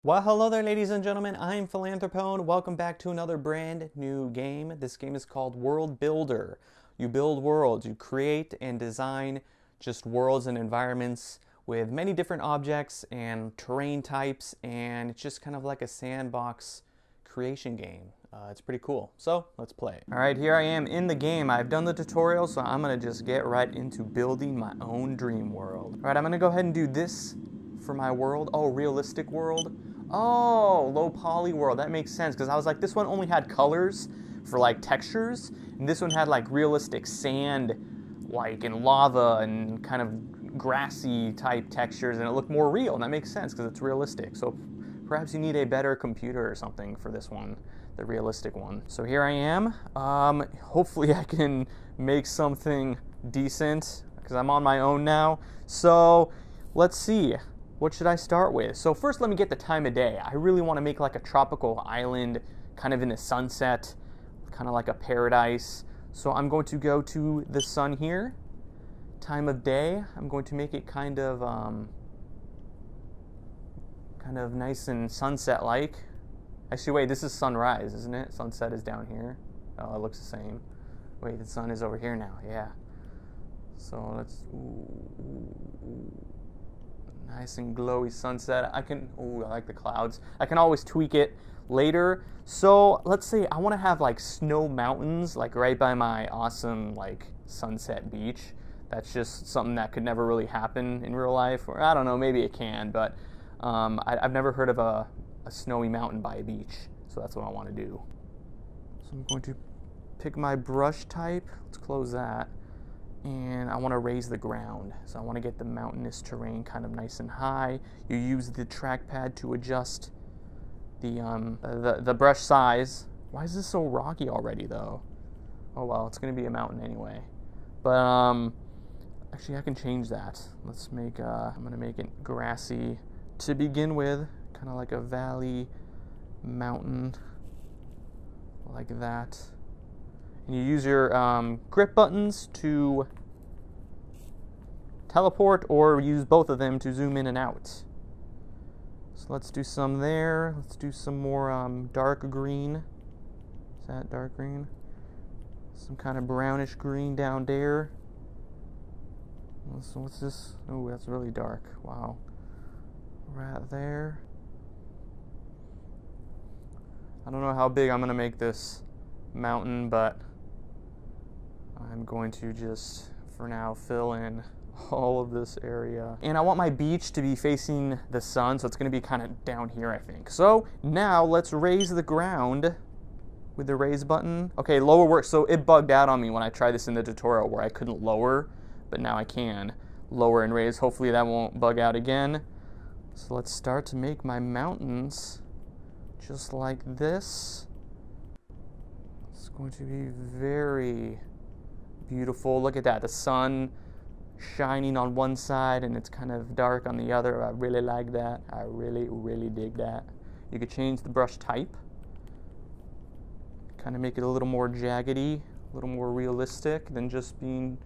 Well, hello there, ladies and gentlemen. I'm Philanthropone. Welcome back to another brand new game. This game is called World Builder. You build worlds. You create and design just worlds and environments with many different objects and terrain types, and it's just kind of like a sandbox creation game. It's pretty cool. So let's play. All right, here I am in the game. I've done the tutorial, so I'm gonna just get right into building my own dream world. All right, I'm gonna go ahead and do this for my world. Oh, realistic world. Oh, low poly world. That makes sense, because I was like, this one only had colors for like textures, and this one had like realistic sand, like and lava and kind of grassy type textures, and it looked more real, and that makes sense because it's realistic. So perhaps you need a better computer or something for this one, the realistic one. So here I am. Hopefully I can make something decent because I'm on my own now. So let's see. What should I start with? So first, let me get the time of day. I really want to make like a tropical island, kind of in the sunset, kind of like a paradise. So I'm going to go to the sun here. Time of day, I'm going to make it kind of nice and sunset-like. Actually, wait, this is sunrise, isn't it? Sunset is down here. Oh, it looks the same. Wait, the sun is over here now. Yeah. So let's. Nice and glowy sunset. I like the clouds. I can always tweak it later. So let's say I want to have like snow mountains, like right by my awesome like sunset beach. That's just something that could never really happen in real life, or I don't know, maybe it can, but I've never heard of a snowy mountain by a beach. So that's what I want to do. So I'm going to pick my brush type. Let's close that. And I want to raise the ground. So I want to get the mountainous terrain kind of nice and high. You use the trackpad to adjust the brush size. Why is this so rocky already though? Oh well, it's going to be a mountain anyway. But actually I can change that. Let's make, I'm going to make it grassy to begin with. Kind of like a valley mountain, like that. And you use your grip buttons to teleport, or use both of them to zoom in and out. So let's do some there. Let's do some more dark green. Is that dark green? Some kind of brownish green down there. So what's this? Oh, that's really dark. Wow. Right there. I don't know how big I'm going to make this mountain, but I'm going to just, for now, fill in all of this area. And I want my beach to be facing the sun, so it's going to be kind of down here, I think. So now let's raise the ground with the raise button. Okay, lower works. So it bugged out on me when I tried this in the tutorial where I couldn't lower, but now I can lower and raise. Hopefully that won't bug out again. So let's start to make my mountains just like this. It's going to be very beautiful. Look at that, the sun shining on one side and it's kind of dark on the other. I really like that. I really dig that. You could change the brush type, kind of make it a little more jaggedy, a little more realistic than just being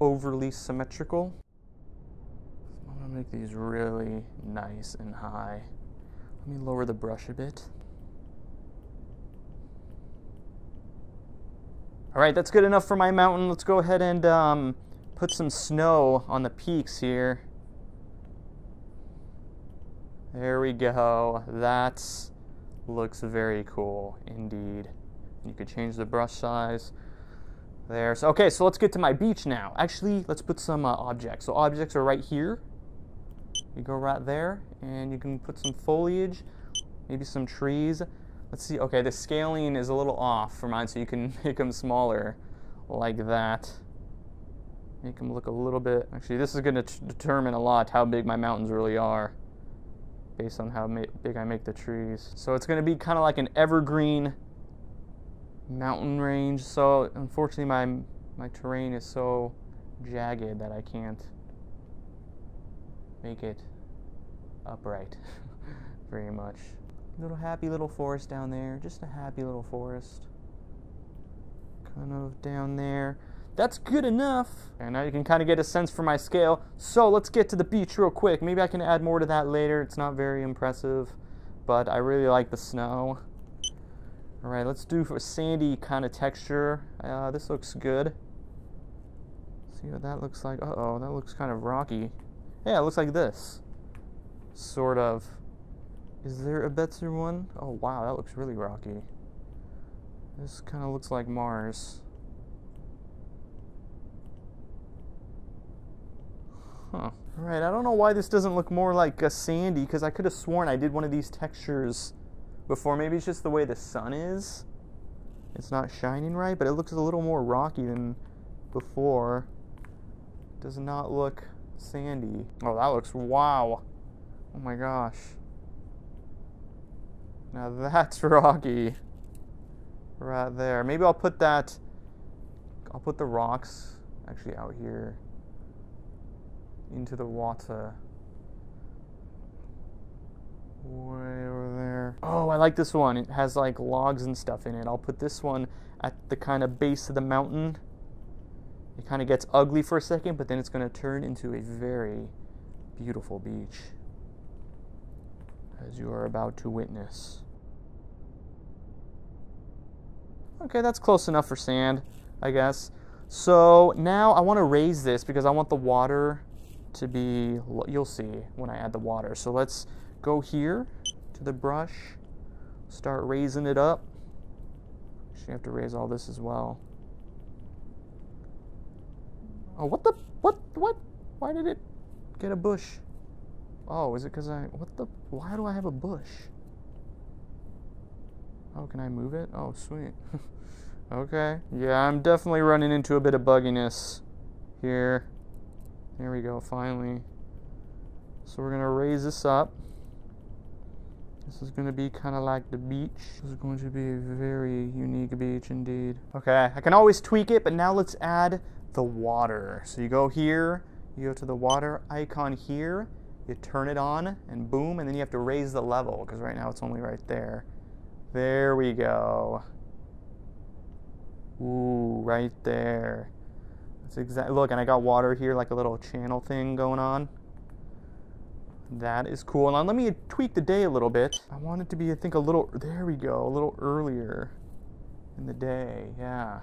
overly symmetrical. I'm gonna make these really nice and high. Let me lower the brush a bit. All right, that's good enough for my mountain. Let's go ahead and put some snow on the peaks here. There we go. That looks very cool indeed. You could change the brush size there. So, okay, so let's get to my beach now. Actually, let's put some objects. So objects are right here. You go right there, and you can put some foliage, maybe some trees. Let's see, okay, the scaling is a little off for mine, so you can make them smaller like that. Make them look a little bit, actually this is going to determine a lot how big my mountains really are based on how big I make the trees. So it's going to be kind of like an evergreen mountain range. So unfortunately my terrain is so jagged that I can't make it upright very much. Little happy little forest down there, just a happy little forest. Kind of down there. That's good enough. And now you can kind of get a sense for my scale. So let's get to the beach real quick. Maybe I can add more to that later. It's not very impressive. but I really like the snow. All right, let's do a sandy kind of texture. This looks good. See what that looks like. Uh-oh, that looks kind of rocky. Yeah, it looks like this. Sort of. Is there a better one? Oh, wow, that looks really rocky. This kind of looks like Mars. Huh. Alright, I don't know why this doesn't look more like a sandy, because I could have sworn I did one of these textures before. Maybe it's just the way the sun is. It's not shining right, but it looks a little more rocky than before. Does not look sandy. Oh, that looks, wow. Oh my gosh. Now that's rocky. Right there. Maybe I'll put the rocks actually out here into the water. Way over there. Oh, I like this one. It has like logs and stuff in it. I'll put this one at the kind of base of the mountain. It kind of gets ugly for a second, but then it's going to turn into a very beautiful beach, as you are about to witness. Okay, that's close enough for sand, I guess. So now I want to raise this because I want the water to be, you'll see when I add the water. So let's go here to the brush, start raising it up. Actually, I have to raise all this as well. Oh, what? Why did it get a bush? Oh, is it because why do I have a bush? Oh, can I move it? Oh, sweet. Okay. Yeah, I'm definitely running into a bit of bugginess here. There we go, finally. So we're gonna raise this up. This is gonna be kind of like the beach. This is going to be a very unique beach indeed. Okay, I can always tweak it, but now let's add the water. So you go here, you go to the water icon here, you turn it on, and boom, and then you have to raise the level, because right now it's only right there. There we go. Ooh, right there. That's exactly, look, and I got water here, like a little channel thing going on. That is cool. Now let me tweak the day a little bit. I want it to be, I think, a little, there we go, a little earlier in the day, yeah.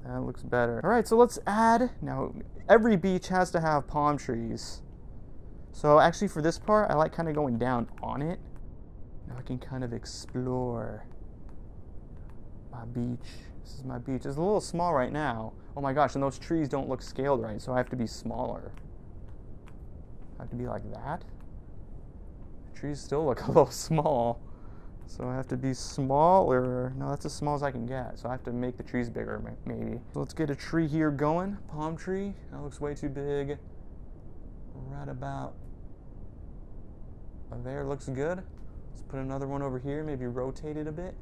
That looks better. All right, so let's add, now every beach has to have palm trees. So actually for this part, I like kind of going down on it. Now I can kind of explore my beach. This is my beach. It's a little small right now. Oh my gosh, and those trees don't look scaled right, so I have to be smaller. I have to be like that. The trees still look a little small. So I have to be smaller. No, that's as small as I can get. So I have to make the trees bigger, maybe. So let's get a tree here going. Palm tree. That looks way too big. Right about there. Looks good. Let's put another one over here. Maybe rotate it a bit.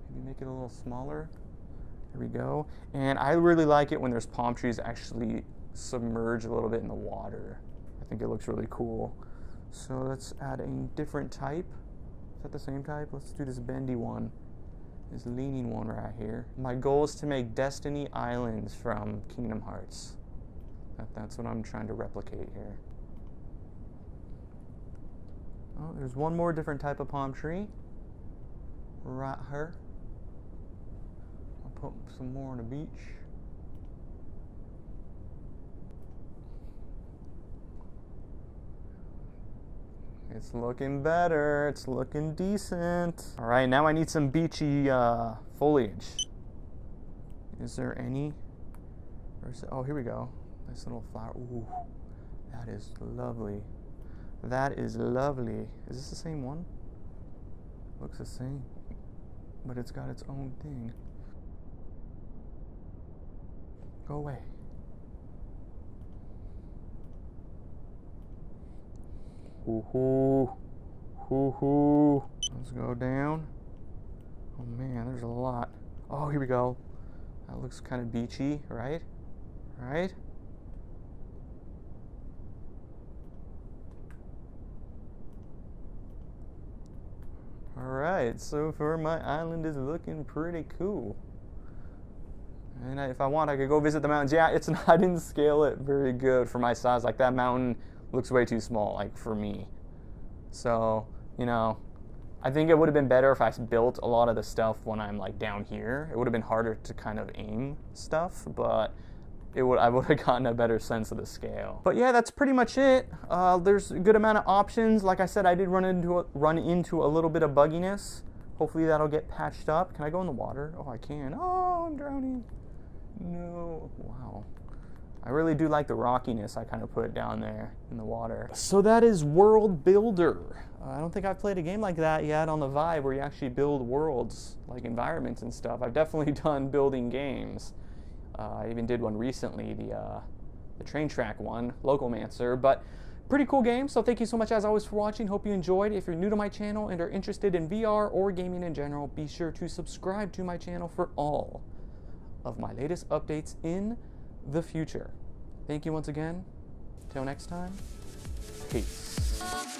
Maybe make it a little smaller. There we go. And I really like it when there's palm trees actually submerge a little bit in the water. I think it looks really cool. So let's add a different type. Is that the same type? Let's do this bendy one. This leaning one right here. My goal is to make Destiny Islands from Kingdom Hearts. That's what I'm trying to replicate here. Oh, there's one more different type of palm tree. Right here. I'll put some more on the beach. It's looking better. It's looking decent. All right, now I need some beachy foliage. Is there any? Or is it, oh, here we go. Nice little flower. Ooh, that is lovely. That is lovely. Is this the same one? Looks the same, but it's got its own thing. Go away. Hoo-hoo. Hoo-hoo. Let's go down. Oh man, there's a lot. Oh, here we go. That looks kind of beachy, right? Right? Alright, so far my island is looking pretty cool. And if I want, I could go visit the mountains. Yeah, it's not, I didn't scale it very good for my size. Like, that mountain looks way too small, like, for me. So you know, I think it would have been better if I built a lot of the stuff when I'm like down here. It would have been harder to kind of aim stuff, but I would have gotten a better sense of the scale. But yeah, that's pretty much it. There's a good amount of options. Like I said, I did run into a little bit of bugginess. Hopefully that'll get patched up. Can I go in the water? Oh, I can. Oh, I'm drowning. No. Wow. I really do like the rockiness I kind of put down there in the water. So that is World Builder. I don't think I've played a game like that yet on the Vive where you actually build worlds, like environments and stuff. I've definitely done building games. I even did one recently, the train track one, Locomancer, but pretty cool game. So thank you so much as always for watching. Hope you enjoyed. If you're new to my channel and are interested in VR or gaming in general, be sure to subscribe to my channel for all of my latest updates in the future. Thank you once again. Till next time, peace.